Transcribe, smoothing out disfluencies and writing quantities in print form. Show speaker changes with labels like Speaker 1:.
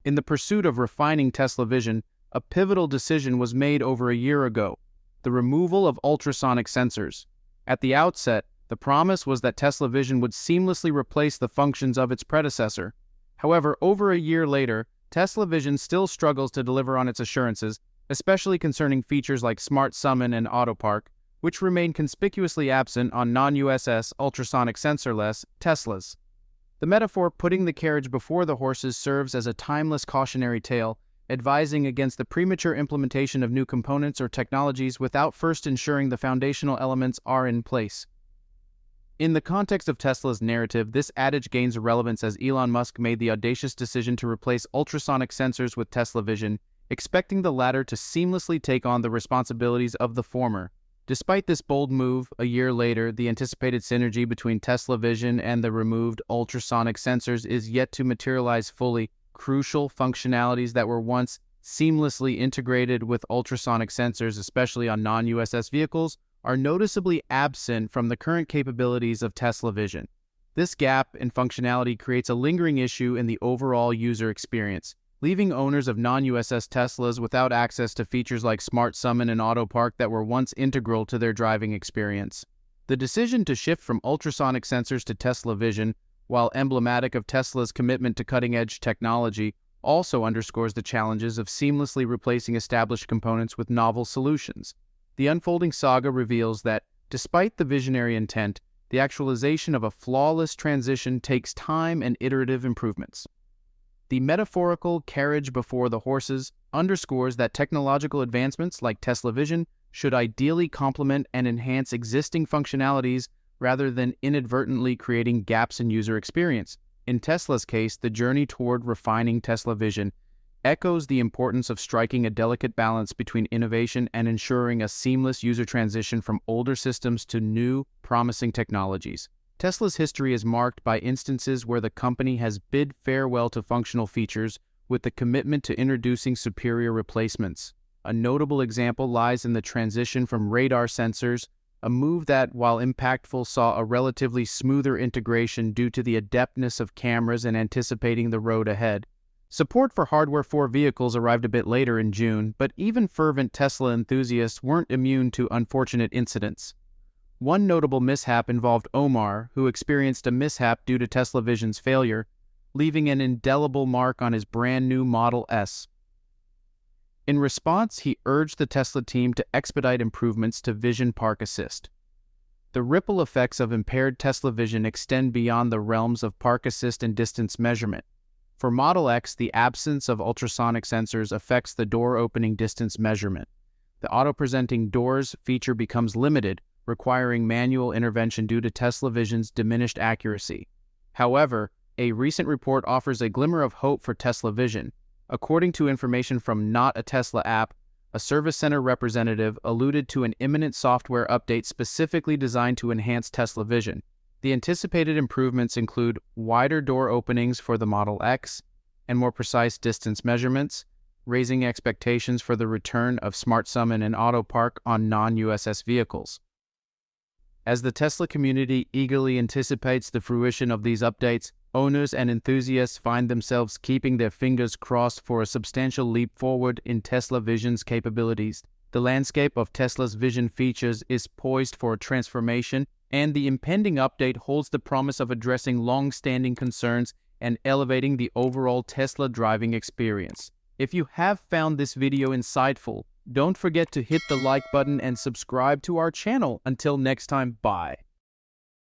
Speaker 1: In the pursuit of refining Tesla Vision, a pivotal decision was made over a year ago: the removal of ultrasonic sensors. At the outset, the promise was that Tesla Vision would seamlessly replace the functions of its predecessor. However, over a year later, Tesla Vision still struggles to deliver on its assurances, especially concerning features like Smart Summon and Autopark, which remain conspicuously absent on none-USS ultrasonic sensor-less Teslas. The metaphor putting the carriage before the horses serves as a timeless cautionary tale, advising against the premature implementation of new components or technologies without first ensuring the foundational elements are in place. In the context of Tesla's narrative, this adage gains relevance as Elon Musk made the audacious decision to replace ultrasonic sensors with Tesla Vision, expecting the latter to seamlessly take on the responsibilities of the former. Despite this bold move, a year later, the anticipated synergy between Tesla Vision and the removed ultrasonic sensors is yet to materialize fully. Crucial functionalities that were once seamlessly integrated with ultrasonic sensors, especially on non-USS vehicles, are noticeably absent from the current capabilities of Tesla Vision. This gap in functionality creates a lingering issue in the overall user experience, leaving owners of non-USS Teslas without access to features like Smart Summon and Autоpark that were once integral to their driving experience. The decision to shift from ultrasonic sensors to Tesla Vision, while emblematic of Tesla's commitment to cutting-edge technology, also underscores the challenges of seamlessly replacing established components with novel solutions. The unfolding saga reveals that, despite the visionary intent, the actualization of a flawless transition takes time and iterative improvements. The metaphorical carriage before the horses underscores that technological advancements like Tesla Vision should ideally complement and enhance existing functionalities rather than inadvertently creating gaps in user experience. In Tesla's case, the journey toward refining Tesla Vision echoes the importance of striking a delicate balance between innovation and ensuring a seamless user transition from older systems to new, promising technologies. Tesla's history is marked by instances where the company has bid farewell to functional features with the commitment to introducing superior replacements. A notable example lies in the transition from radar sensors, a move that, while impactful, saw a relatively smoother integration due to the adeptness of cameras and anticipating the road ahead. Support for Hardware 4 vehicles arrived a bit later in June, but even fervent Tesla enthusiasts weren't immune to unfortunate incidents. One notable mishap involved Omar, who experienced a mishap due to Tesla Vision's failure, leaving an indelible mark on his brand-new Model S. In response, he urged the Tesla team to expedite improvements to Vision Park Assist. The ripple effects of impaired Tesla Vision extend beyond the realms of park assist and distance measurement. For Model X, the absence of ultrasonic sensors affects the door opening distance measurement. The auto-presenting doors feature becomes limited, requiring manual intervention due to Tesla Vision's diminished accuracy. However, a recent report offers a glimmer of hope for Tesla Vision. According to information from Not a Tesla app, a service center representative alluded to an imminent software update specifically designed to enhance Tesla Vision. The anticipated improvements include wider door openings for the Model X and more precise distance measurements, raising expectations for the return of Smart Summon and Autоpark on non-USS vehicles. As the Tesla community eagerly anticipates the fruition of these updates, owners and enthusiasts find themselves keeping their fingers crossed for a substantial leap forward in Tesla Vision's capabilities. The landscape of Tesla's Vision features is poised for a transformation, and the impending update holds the promise of addressing long-standing concerns and elevating the overall Tesla driving experience. If you have found this video insightful, don't forget to hit the like button and subscribe to our channel. Until next time, bye.